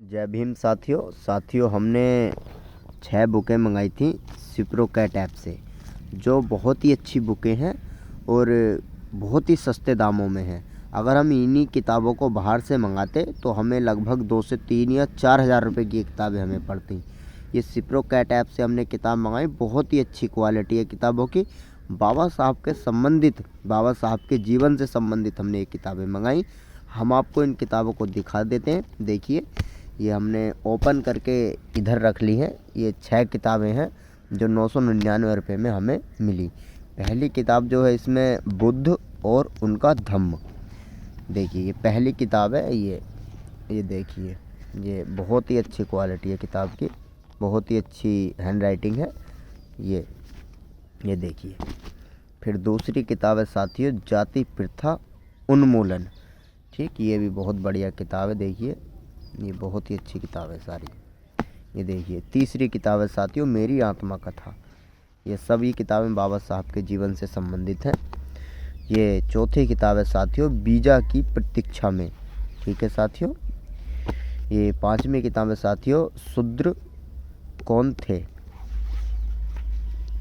जय भीम साथियों हमने 6 बुकें मंगाई थी सिप्रोकैट ऐप से, जो बहुत ही अच्छी बुकें हैं और बहुत ही सस्ते दामों में हैं। अगर हम इन्हीं किताबों को बाहर से मंगाते तो हमें लगभग 2 से 3 या 4 हज़ार रुपये की किताबें हमें पड़ती। ये सिप्रोकैट ऐप से हमने किताब मंगाई, बहुत ही अच्छी क्वालिटी है किताबों की। बाबा साहब के जीवन से संबंधित हमने ये किताबें मंगाई। हम आपको इन किताबों को दिखा देते हैं। देखिए, ये हमने ओपन करके इधर रख ली है। ये 6 किताबें हैं जो 999 रुपये में हमें मिली। पहली किताब जो है इसमें बुद्ध और उनका धम्म। देखिए, ये पहली किताब है। ये देखिए, ये बहुत ही अच्छी क्वालिटी है किताब की, बहुत ही अच्छी हैंड राइटिंग है। ये देखिए। फिर दूसरी किताब है साथियों, जाति प्रथा उन्मूलन। ठीक, ये भी बहुत बढ़िया किताब है। देखिए, ये बहुत ही अच्छी किताब है सारी। ये देखिए, तीसरी किताब है साथियों, मेरी आत्मा कथा। ये सभी किताबें बाबा साहब के जीवन से संबंधित हैं। ये चौथी किताब है साथियों, बीजा की प्रतीक्षा में। ठीक है साथियों। ये पांचवी किताब है साथियों, शूद्र कौन थे।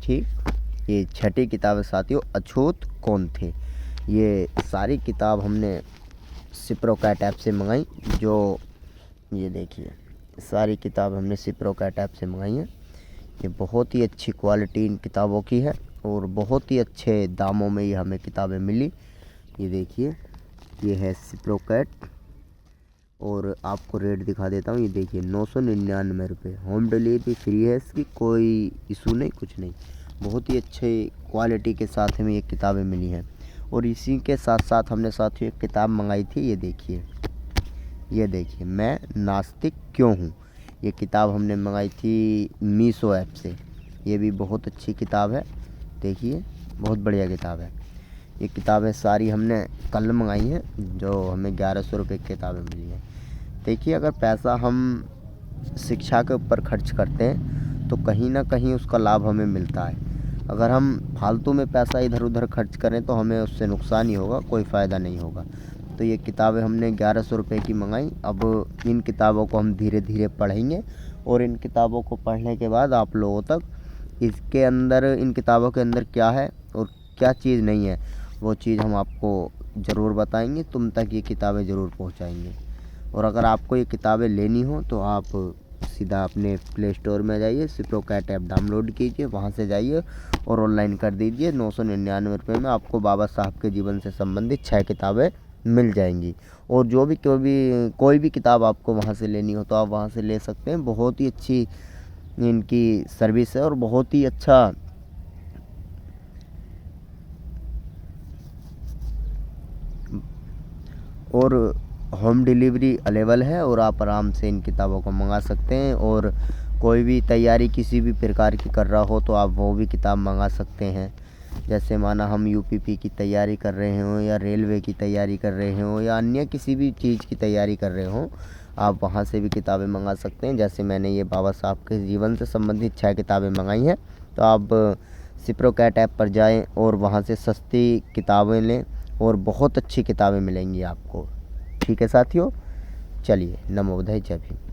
ठीक। ये छठी किताब है साथियों, अछूत कौन थे। ये सारी किताब हमने सिप्रोकैट ऐप से मंगाई। ये देखिए, सारी किताब हमने सिप्रोकैट ऐप से मंगाई है। ये बहुत ही अच्छी क्वालिटी इन किताबों की है और बहुत ही अच्छे दामों में ये हमें किताबें मिली। ये देखिए, ये है सिप्रोकैट और आपको रेट दिखा देता हूँ। ये देखिए, 999 रुपये। होम डिलीवरी फ्री है इसकी, कोई इशू नहीं, कुछ नहीं। बहुत ही अच्छे क्वालिटी के साथ हमें ये किताबें मिली हैं। और इसी के साथ साथ हमने साथियों एक किताब मंगाई थी। ये देखिए, मैं नास्तिक क्यों हूँ। ये किताब हमने मंगाई थी मीशो ऐप से। ये भी बहुत अच्छी किताब है। देखिए, बहुत बढ़िया किताब है। ये किताबें सारी हमने कल मंगाई हैं, जो हमें 1100 रुपये की किताबें मिली हैं। देखिए, अगर पैसा हम शिक्षा के ऊपर खर्च करते हैं तो कहीं ना कहीं उसका लाभ हमें मिलता है। अगर हम फालतू में पैसा इधर उधर खर्च करें तो हमें उससे नुकसान ही होगा, कोई फ़ायदा नहीं होगा। तो ये किताबें हमने 1100 रुपये की मंगाई। अब इन किताबों को हम धीरे धीरे पढ़ेंगे और इन किताबों को पढ़ने के बाद आप लोगों तक इन किताबों के अंदर क्या है और क्या चीज़ नहीं है, वो चीज़ हम आपको ज़रूर बताएंगे। तुम तक ये किताबें ज़रूर पहुंचाएंगे। और अगर आपको ये किताबें लेनी हो तो आप सीधा अपने प्ले स्टोर में जाइए, सिप्रोकैट ऐप डाउनलोड कीजिए, वहाँ से जाइए और ऑनलाइन कर दीजिए। 999 रुपये में आपको बाबा साहब के जीवन से संबंधित 6 किताबें मिल जाएंगी। और कोई भी किताब आपको वहाँ से लेनी हो तो आप वहाँ से ले सकते हैं। बहुत ही अच्छी इनकी सर्विस है और बहुत ही अच्छा और होम डिलीवरी अवेलेबल है और आप आराम से इन किताबों को मंगा सकते हैं। और कोई भी तैयारी किसी भी प्रकार की कर रहा हो तो आप वो भी किताब मंगा सकते हैं। जैसे माना हम यूपीपी की तैयारी कर रहे हों या रेलवे की तैयारी कर रहे हों या अन्य किसी भी चीज़ की तैयारी कर रहे हों, आप वहाँ से भी किताबें मंगा सकते हैं। जैसे मैंने ये बाबा साहब के जीवन से संबंधित 6 किताबें मंगाई हैं। तो आप सिप्रोकैट ऐप पर जाएं और वहाँ से सस्ती किताबें लें और बहुत अच्छी किताबें मिलेंगी आपको। ठीक है साथियों, चलिए, नमो बुद्धाय, जय भीम।